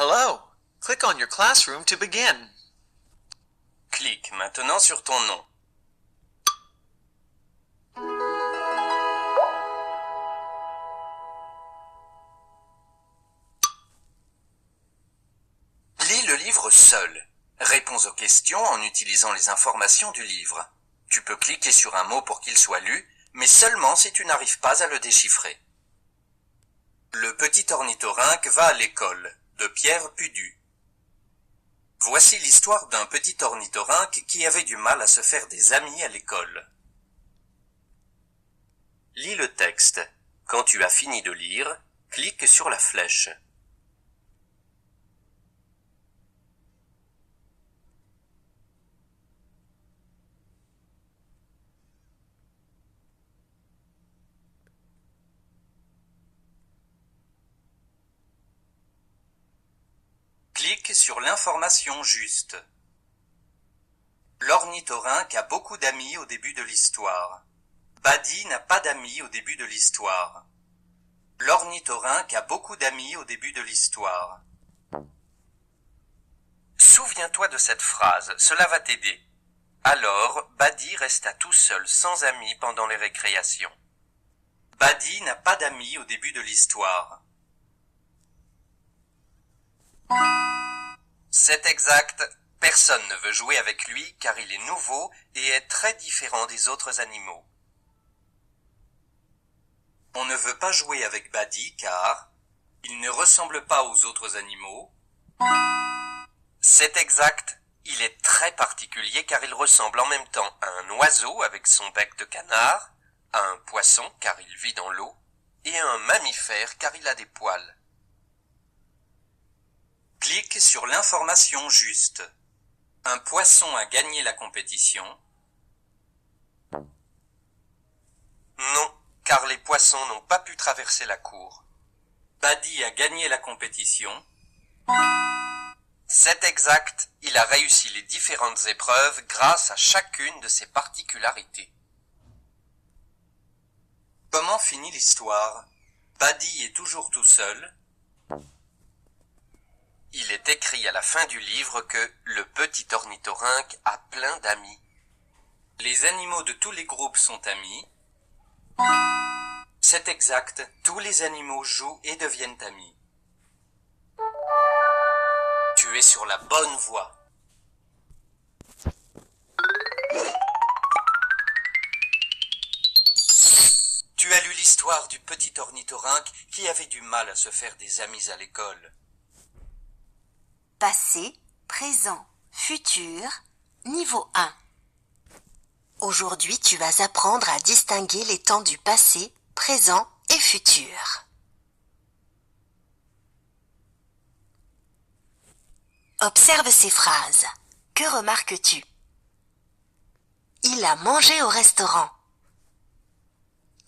Hello. Click on your classroom to begin. Clique maintenant sur ton nom. Lis le livre seul. Réponds aux questions en utilisant les informations du livre. Tu peux cliquer sur un mot pour qu'il soit lu, mais seulement si tu n'arrives pas à le déchiffrer. Le petit ornithorynque va à l'école, de Pierre Pudu. Voici l'histoire d'un petit ornithorynque qui avait du mal à se faire des amis à l'école. Lis le texte. Quand tu as fini de lire, clique sur la flèche. Clique sur l'information juste. L'ornithorynque a beaucoup d'amis au début de l'histoire. Buddy n'a pas d'amis au début de l'histoire. L'ornithorynque a beaucoup d'amis au début de l'histoire. Souviens-toi de cette phrase, cela va t'aider. Alors, Buddy resta tout seul, sans amis pendant les récréations. Buddy n'a pas d'amis au début de l'histoire. C'est exact. Personne ne veut jouer avec lui car il est nouveau et est très différent des autres animaux. On ne veut pas jouer avec Buddy car il ne ressemble pas aux autres animaux. C'est exact. Il est très particulier car il ressemble en même temps à un oiseau avec son bec de canard, à un poisson car il vit dans l'eau et à un mammifère car il a des poils. Clique sur l'information juste. Un poisson a gagné la compétition. Non, car les poissons n'ont pas pu traverser la cour. Buddy a gagné la compétition. C'est exact, il a réussi les différentes épreuves grâce à chacune de ses particularités. Comment finit l'histoire? Buddy est toujours tout seul. Il est écrit à la fin du livre que le petit ornithorynque a plein d'amis. Les animaux de tous les groupes sont amis. C'est exact, tous les animaux jouent et deviennent amis. Tu es sur la bonne voie. Tu as lu l'histoire du petit ornithorynque qui avait du mal à se faire des amis à l'école. Passé, présent, futur, niveau 1. Aujourd'hui, tu vas apprendre à distinguer les temps du passé, présent et futur. Observe ces phrases. Que remarques-tu? Il a mangé au restaurant.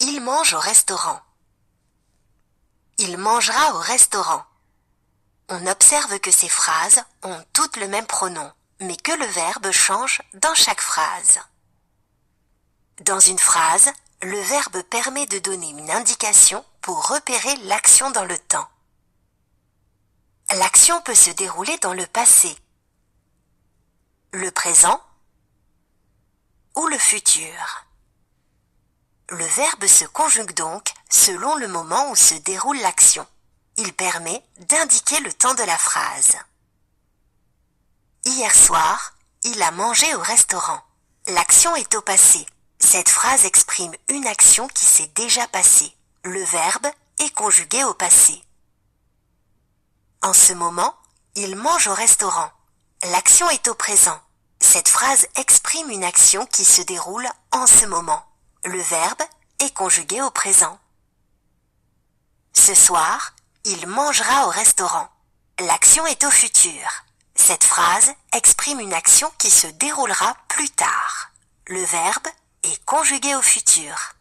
Il mange au restaurant. Il mangera au restaurant. On observe que ces phrases ont toutes le même pronom, mais que le verbe change dans chaque phrase. Dans une phrase, le verbe permet de donner une indication pour repérer l'action dans le temps. L'action peut se dérouler dans le passé, le présent ou le futur. Le verbe se conjugue donc selon le moment où se déroule l'action. Il permet d'indiquer le temps de la phrase. Hier soir, il a mangé au restaurant. L'action est au passé. Cette phrase exprime une action qui s'est déjà passée. Le verbe est conjugué au passé. En ce moment, il mange au restaurant. L'action est au présent. Cette phrase exprime une action qui se déroule en ce moment. Le verbe est conjugué au présent. Ce soir, il mangera au restaurant. L'action est au futur. Cette phrase exprime une action qui se déroulera plus tard. Le verbe est conjugué au futur.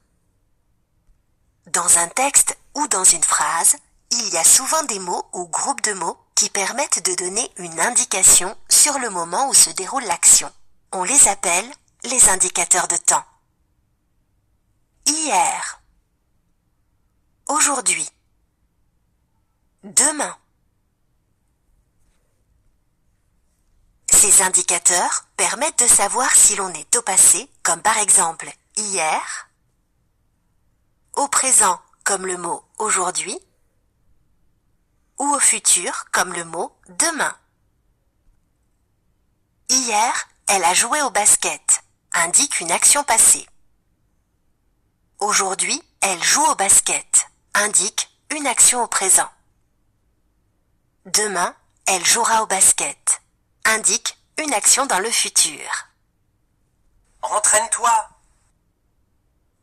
Dans un texte ou dans une phrase, il y a souvent des mots ou groupes de mots qui permettent de donner une indication sur le moment où se déroule l'action. On les appelle les indicateurs de temps. Hier. Aujourd'hui. Demain. Ces indicateurs permettent de savoir si l'on est au passé, comme par exemple hier, au présent comme le mot aujourd'hui, ou au futur comme le mot demain. Hier, elle a joué au basket, indique une action passée. Aujourd'hui, elle joue au basket, indique une action au présent. Demain, elle jouera au basket, indique une action dans le futur. Entraîne-toi.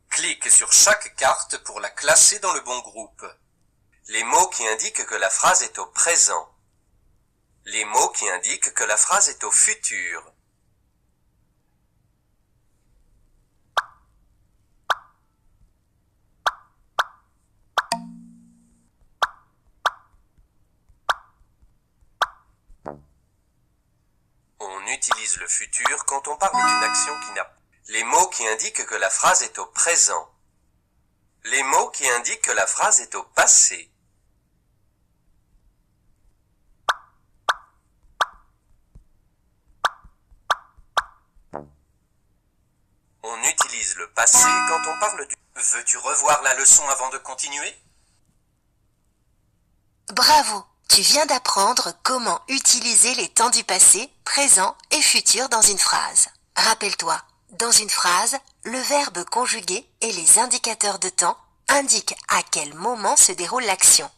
Clique sur chaque carte pour la classer dans le bon groupe. Les mots qui indiquent que la phrase est au présent. Les mots qui indiquent que la phrase est au futur. On utilise le futur quand on parle d'une action qui n'a pas. Les mots qui indiquent que la phrase est au présent. Les mots qui indiquent que la phrase est au passé. On utilise le passé quand on parle du... Veux-tu revoir la leçon avant de continuer? Bravo, tu viens d'apprendre comment utiliser les temps du passé, présent et futur dans une phrase. Rappelle-toi, dans une phrase, le verbe conjugué et les indicateurs de temps indiquent à quel moment se déroule l'action.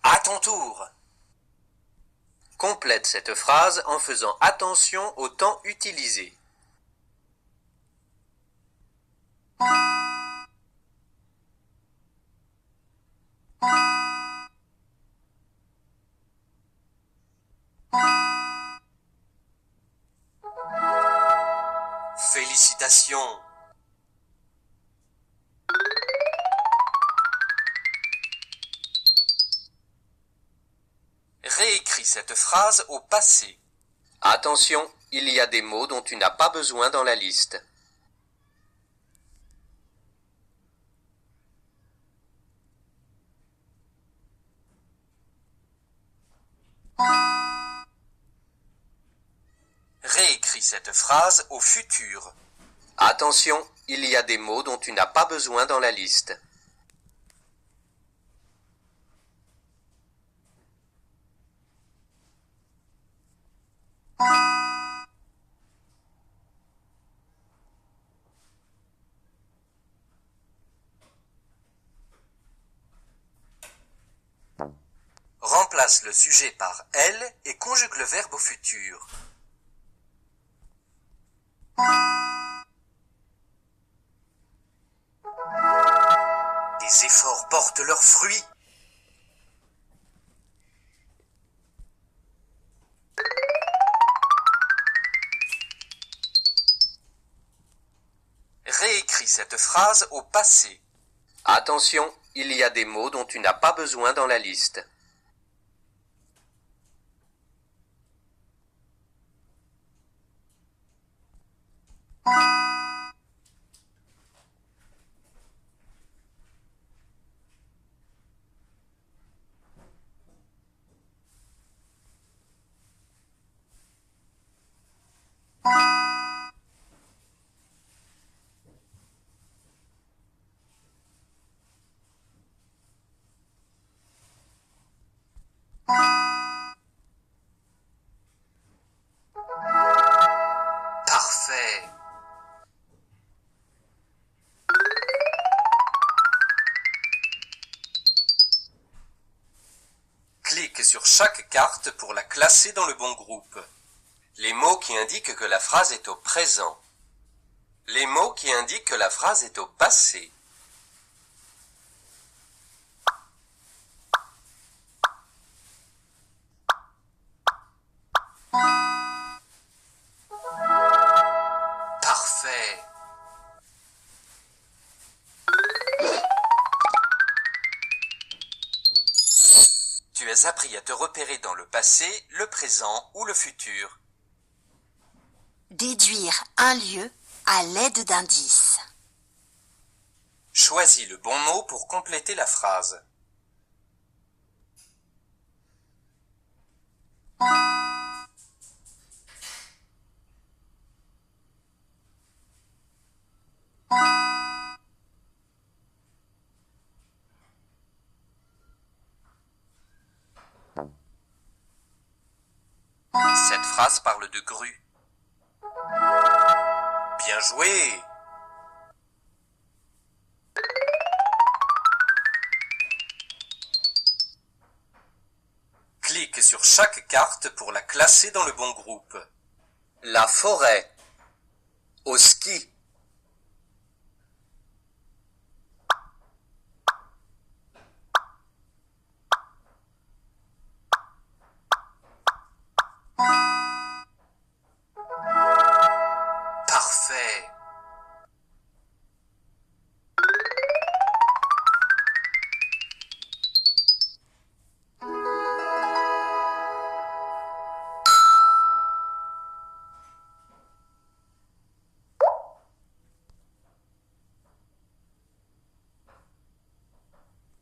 À ton tour. Complète cette phrase en faisant attention au temps utilisé. Félicitations. Réécris cette phrase au passé. Attention, il y a des mots dont tu n'as pas besoin dans la liste. Réécris cette phrase au futur. Attention, il y a des mots dont tu n'as pas besoin dans la liste. Remplace le sujet par elle et conjugue le verbe au futur. Tes efforts portent leurs fruits. Réécris cette phrase au passé. Attention, il y a des mots dont tu n'as pas besoin dans la liste. Parfait. Clique sur chaque carte pour la classer dans le bon groupe. Les mots qui indiquent que la phrase est au présent. Les mots qui indiquent que la phrase est au passé. Parfait. Tu as appris à te repérer dans le passé, le présent ou le futur. Déduire un lieu à l'aide d'indices. Choisis Choisis le bon mot pour compléter la phrase. Cette phrase parle de grue. Bien joué! Clique sur chaque carte pour la classer dans le bon groupe. La forêt. Au ski.